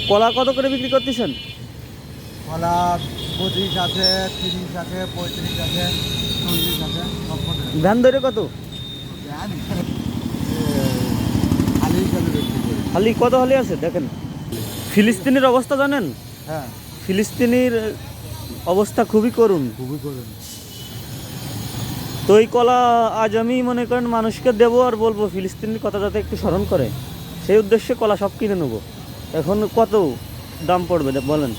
কলা কত করে বিক্রি করতেছেন? কলা 25 আছে, 30 আছে, 35 আছে, 40 আছে, সব পড়ে। ধান ধরে কত? খালি হিসাবে বিক্রি করি। হালি কত হালি আছে দেখেন। ফিলিস্তিনের অবস্থা জানেন? হ্যাঁ, ফিলিস্তিনির অবস্থা খুবই করুণ। খুবই করুন। তো এই কলা আজ আমি মনে করেন মানুষকে দেবো আর বলবো ফিলিস্তিনের কথা যাতে একটু স্মরণ করে, সেই উদ্দেশ্যে কলা সব কিনে নেবো। এখন কত দাম পড়বে বলেন?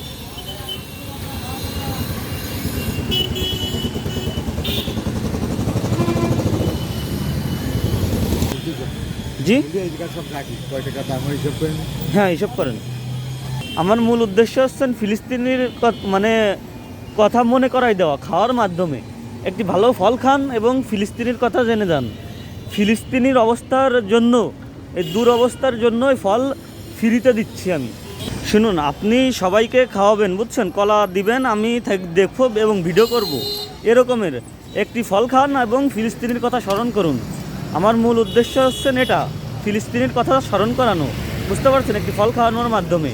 জি সব রাখি, কয় টাকা দাম হিসাব করেন। হ্যাঁ, হিসাব করেন। আমার মূল উদ্দেশ্য হচ্ছেন ফিলিস্তিনির মানে কথা মনে করাই দেওয়া, খাওয়ার মাধ্যমে একটি ভালো ফল খান এবং ফিলিস্তিনির কথা জেনে যান। ফিলিস্তিনির অবস্থার জন্য, এই দুরবস্থার জন্য এই ফল ফ্রিতে দিচ্ছি আমি। শুনুন, আপনি সবাইকে খাওয়াবেন, বুঝছেন? কলা দিবেন, আমি দেখব এবং ভিডিও করব, এরকমের একটি ফল খান এবং ফিলিস্তিনির কথা স্মরণ করুন। আমার মূল উদ্দেশ্য হচ্ছেন এটা, ফিলিস্তিনির কথা স্মরণ করানো, বুঝতে পারছেন? একটি ফল খাওয়ানোর মাধ্যমে।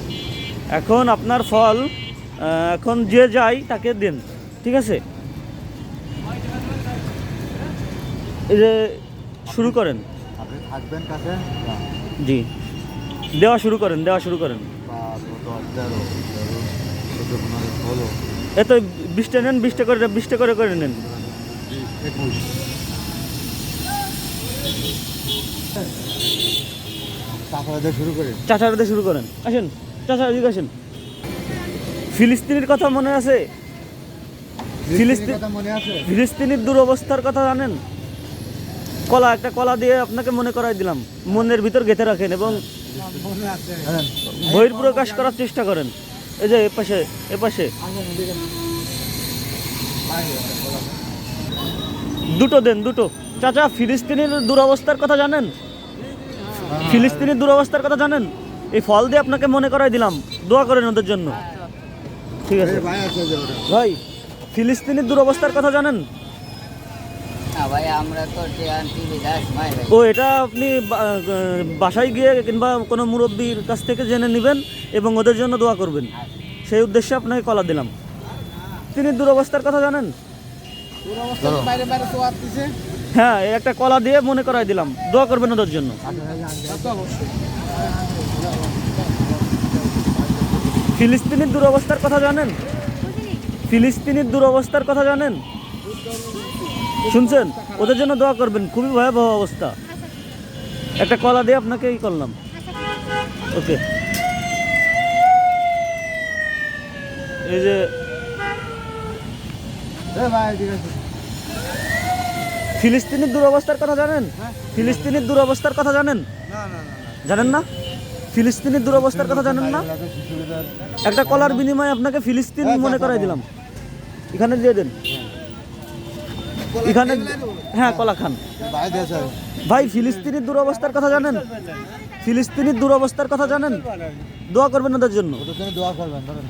এখন আপনার ফল এখন যে যায় তাকে দেন, ঠিক আছে? এই যে শুরু করেন। আপনি থাকবেন কাছে জি, দেওয়া শুরু করেন, দেওয়া শুরু করেন। 5, 10, 13, 14, 15, 16, এত 20টা নেন, 20টা করে, 20টা করে করে নেন। 21। তারপরে শুরু করি। চাচারাতে শুরু করেন। আসেন চাচা, এদিকে আসেন। ফিলিস্তিনির কথা মনে আছে? ফিলিস্তিনের কথা মনে আছে? ফিলিস্তিনির দুরবস্থার কথা জানেন? কলা, একটা কলা দিয়ে আপনাকে মনে করাই দিলাম, মনের ভিতর গেঁথে রাখেন এবং মনে আছে। বহির্প্রকাশ করার চেষ্টা করেন। এই যে এপাশে, এপাশে দুটো দেন, দুটো। চাচা, ফিলিস্তিনির দুরবস্থার কথা জানেন? ফিলিস্তিনির দুরবস্থার কথা জানেন? এই ফল দিয়ে আপনাকে মনে করাই দিলাম, দোয়া করেন ওদের জন্য, ঠিক আছে? ভাই আছে যে ওটা। ভাই, ফিলিস্তিনির দুরবস্থার কথা জানেন? ভাই আমরা তো টিভি ভাই ও, এটা আপনি বাসায় গিয়ে কিংবা কোনো মুরব্বীর কাছ থেকে জেনে নেবেন এবং ওদের জন্য দোয়া করবেন, সেই উদ্দেশ্যে আপনাকে কলা দিলাম। তিনি দুরবস্থার কথা জানেন? বাইরে বাইরে তো আসছে। হ্যাঁ, এই একটা কলা দিয়ে মনে করাই দিলাম, দোয়া করবেন ওদের জন্য। ফিলিস্তিনির দুরবস্থার কথা জানেন? ফিলিস্তিনির দুরবস্থার কথা জানেন? শুনছেন? ওদের জন্য দোয়া করবেন, খুবই ভয়াবহ অবস্থা। একটা কলা দিয়ে আপনাকে এই করলাম। ওকে, এই যে ভাই ঠিক আছে। ফিলিস্তিনির দুরবস্থার কথা জানেন? ফিলিস্তিনির দুরবস্থার কথা জানেন? না না না জানেন না? ফিলিস্তিনির দুরবস্থার কথা জানেন না? একটা কলার বিনিময়ে আপনাকে ফিলিস্তিন মনে করাই দিলাম। এখানে দিয়ে দেন, এখানে। হ্যাঁ, কলা খান। ভাই দেশে ভাই, ফিলিস্তিনির দুরবস্থার কথা জানেন? ফিলিস্তিনির দুরবস্থার কথা জানেন? দোয়া করবেন ওদের জন্য। ওদের জন্য দোয়া করবেন, ধরেন।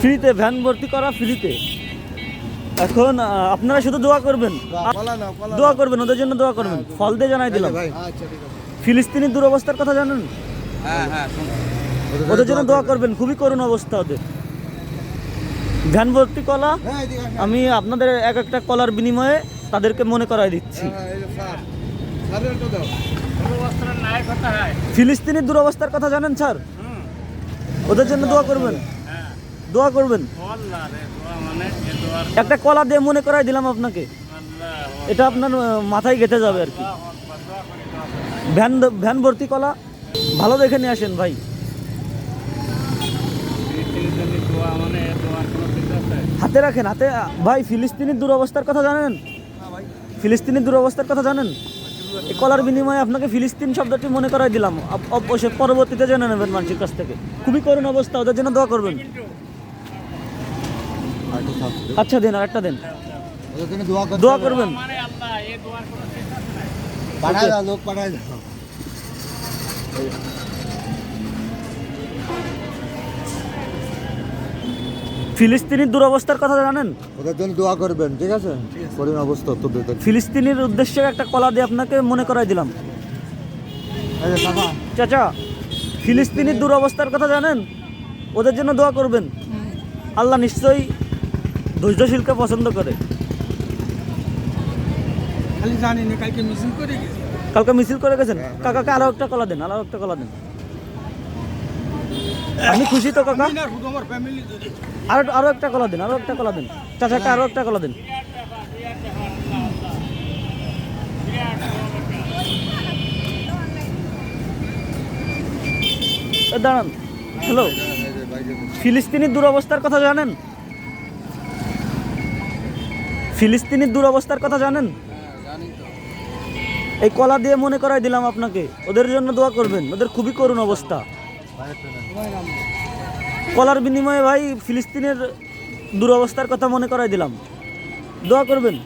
ফ্রিতে, ভ্যান ভর্তি করা ফ্রিতে। এখন আপনারা শুধু দোয়া করবেন, দোয়া করবেন ওদের জন্য, দোয়া করবেন। ফল দিয়ে জানাই দিলাম। আচ্ছা ঠিক আছে। ফিলিস্তিনির দুরবস্থার কথা জানেন? হ্যাঁ হ্যাঁ ওদের জন্য দোয়া করবেন, খুবই করুণ অবস্থা ওদের। ভ্যান ভর্তি কলা, হ্যাঁ ঠিক আছে। আমি আপনাদের এক একটা কলার বিনিময়ে তাদেরকে মনে করাই দিচ্ছি। ফিলিস্তিনির দুরবস্থার কথা জানেন স্যার? ওদের জন্য দোয়া করবেন, দোয়া করবেন। একটা কলা দিয়ে মনে করাই দিলাম আপনাকে, এটা আপনার মাথায় গেঁথে যাবে আর কি। ভ্যান ভর্তি কলা, ভালো দেখে নিয়ে আসেন ভাই। হাতে রাখেন, হাতে। ভাই, ফিলিস্তিনির দুরবস্থার কথা জানেন? ফিলিস্তিনির দুরবস্থার কথা জানেন? এই কলার বিনিময়ে আপনাকে ফিলিস্তিন শব্দটি মনে করাই দিলাম, অবশ্যই পরবর্তীতে জেনে নেবেন মানুষের কাছ থেকে। খুবই করুণ অবস্থা, ওদের জন্য দোয়া করবেন। আচ্ছা, দেন, আর একটা দেন, ওদের জন্য দোয়া করতে দোয়া হবে। করবেন। পাঠায় দাও, লোক পাঠায় দাও। ফিলিস্তিনির দুরবস্থার কথা জানেন? ওদের জন্য দোয়া করবেন, ঠিক আছে? করুন অবস্থা তো দেখতে। ফিলিস্তিনির উদ্দেশ্যে একটা কলা দিয়ে আপনাকে মনে করাই দিলাম। এই যে কাকা, চাচা, ফিলিস্তিনির দুরবস্থার কথা জানেন? ওদের জন্য দোয়া করবেন। আল্লাহ নিশ্চয়ই ধৈর্যশীলকে পছন্দ করে। খালি জানি না কালকে মিছিল করে গেছে। কালকে মিছিল করে গেছেন? কাকাকে আরো একটা কলা দেন, আরো একটা কলা দেন। আমি খুশি তো কাকা? না শুধু আমার ফ্যামিলি আরো একটা কলা দেন, আরো একটা কলা দেন। চাচাকে আরো একটা কলা দেন। দাঁড়ান। হ্যালো, ফিলিস্তিনির দুরবস্থার কথা জানেন? ফিলিস্তিনির দুরবস্থার কথা জানেন? জানি তো। এই কলা দিয়ে মনে করাই দিলাম আপনাকে, ওদের জন্য দোয়া করবেন। ওদের খুবই করুণ অবস্থা। কলার বিনিময়ে ভাই ফিলিস্তিনের দুরবস্থার কথা মনে করাই দিলাম, দোয়া করবেন।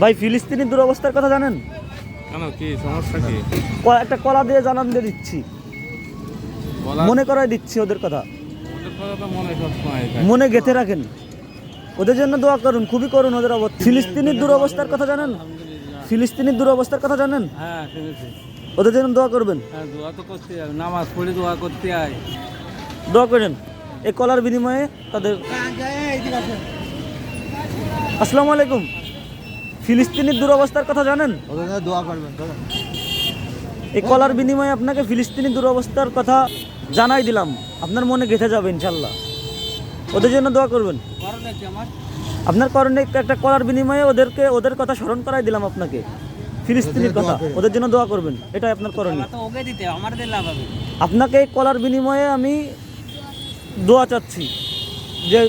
ভাই ফিলিস্তিনের দুরবস্থার কথা জানেন? কেন, কি সমস্যা কি? একটা কলা দিয়ে জানান দিয়ে দিচ্ছি, মনে করাই দিচ্ছি ওদের কথা। ওদের কথা তো মনে সবসময় থাকে। মনে গেঁথে রাখেন, ওদের জন্য দোয়া করুন। খুবই করুন ওদের অবস্থা। ফিলিস্তিনের দুরবস্থার কথা জানেন? ফিলিস্তিনের দুরবস্থার কথা জানেন? হ্যাঁ, শুনেছি। ওদের জন্য দোয়া করবেন। হ্যাঁ, দোয়া তো করতে হয়, নামাজ পড়ে দোয়া করতে হয়। দোয়া করেন এই কলার বিনিময়ে তাদের। আসসালামু আলাইকুম। ফিলিস্তিনের দুরবস্থার কথা জানেন? ওদের জন্য দোয়া করবেন। এই কলার বিনিময়ে আপনাকে ফিলিস্তিনি দুরবস্থার কথা জানাই দিলাম, আপনার মনে গেঁথে যাবে ইনশাল্লাহ। ওদের জন্য দোয়া করবেন। আপনার করণে একটা কলার বিনিময়ে ওদের কথা স্মরণ করাই দিলাম আপনাকে, ফিলিস্তিনির কথা। ওদের জন্য দোয়া করবেন, এটাই আপনার করণীয়। আপনাকে এই কলার বিনিময়ে আমি দোয়া চাচ্ছি যে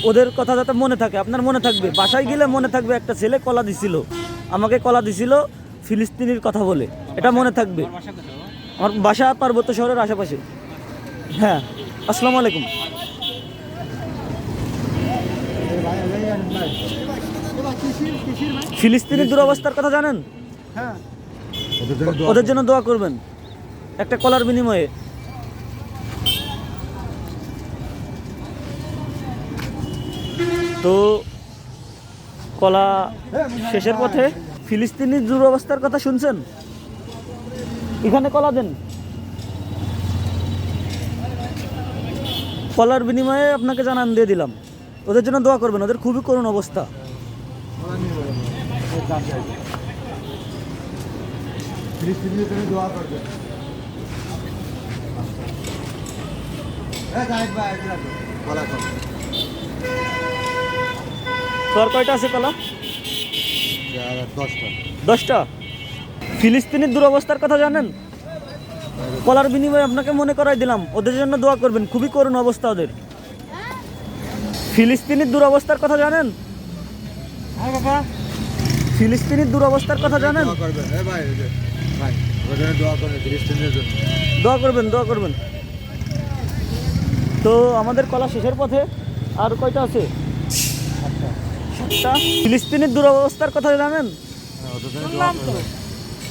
ওদের কথা যাতে মনে থাকে। আপনার মনে থাকবে, বাসায় গেলে মনে থাকবে একটা ছেলে কলা দিছিল, আমাকে কলা দিছিল ফিলিস্তিনির কথা বলে, এটা মনে থাকবে। আমার বাসা পার্বত্য শহরের আশেপাশে। হ্যাঁ, আসসালামু আলাইকুম। ফিলিস্তিনের দুরবস্থার কথা জানেন? হ্যাঁ, ওদের জন্য দোয়া করবেন একটা কলার বিনিময়ে। তো কলা শেষের পথে। ফিলিস্তিনির দুরবস্থার কথা শুনছেন? এখানে কলা দেন। কলার বিনিময়ে আপনাকে জানান দিয়ে দিলাম, ওদের জন্য দোয়া করবেন। ওদের খুবই করুণ অবস্থা। ফিলিস্তিনির জন্য দোয়া করবেন। তোর কয়টা আছে কলা? 10টা। ফিলিস্তিনির দুরবস্থার কথা জানেন? কলার বিনিময়ে আপনাকে মনে করাই দিলাম, ওদের জন্য দোয়া করবেন। খুবই করুণ অবস্থা ওদের। ফিলিস্তিনির দুরবস্থার কথা জানেন? হ্যাঁ বাবা, ফিলিস্তিনির দুরবস্থার কথা জানেন? দোয়া করবেন। ভাই ওদের জন্য দোয়া করবেন, ফিলিস্তিনির জন্য দোয়া করবেন, দোয়া করবেন। তো আমাদের কলা শেষের পথে। আর কয়টা আছে? 7টা। ফিলিস্তিনির দুরবস্থার কথা জানেন? ওদের জন্য দোয়া করবেন।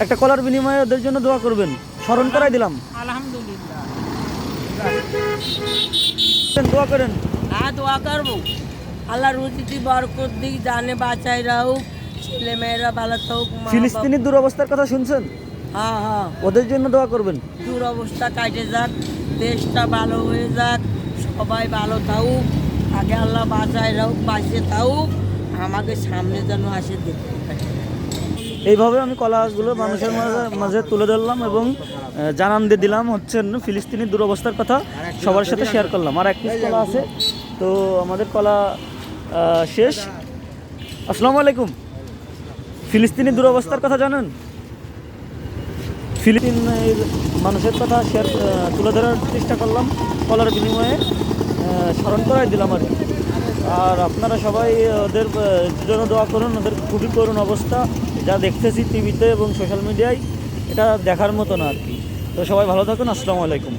একটা কলার বিনিময়ে ওদের জন্য দোয়া করবেন, স্মরণ করাই দিলাম। আলহামদুলিল্লাহ। দোয়া করেন। হ্যাঁ, দোয়া করবো। আল্লাহ রুজিতে বরকত দিক, জানে বাঁচাই রাখুক, ছেলে মেয়েরা ভালো থাকুক। মা বাবা- ফিলিস্তিনির দুরবস্থার কথা শুনছেন? হ্যাঁ হ্যাঁ, ওদের জন্য দোয়া করবেন। দুরবস্থা কাটে যাক, দেশটা ভালো হয়ে যাক, সবাই ভালো থাকুক। আগে আল্লাহ বাঁচাই রাখুক, বাঁচিয়ে থাকুক, আমাকে সামনে যেন আসে দেখতে পাই। এইভাবে আমি কলাগুলো মানুষের মাঝে তুলে ধরলাম এবং জানান দিয়ে দিলাম হচ্ছে ফিলিস্তিনির দুরবস্থার কথা সবার সাথে শেয়ার করলাম। আর এক পিস কলা আছে, তো আমাদের কলা শেষ। আসসালামু আলাইকুম। ফিলিস্তিনি দুরবস্থার কথা জানেন? ফিলিস্তিনের মানুষের কথা শেয়ার তুলে ধরার চেষ্টা করলাম, কলার বিনিময়ে স্মরণ করাই দিলাম আর কি। আর আপনারা সবাই ওদের জন্য দোয়া করুন। ওদের খুবই করুণ অবস্থা, যা দেখতেছি টিভিতে এবং সোশ্যাল মিডিয়ায়, এটা দেখার মতো না আর কি। তো সবাই ভালো থাকুন। আসসালামু আলাইকুম।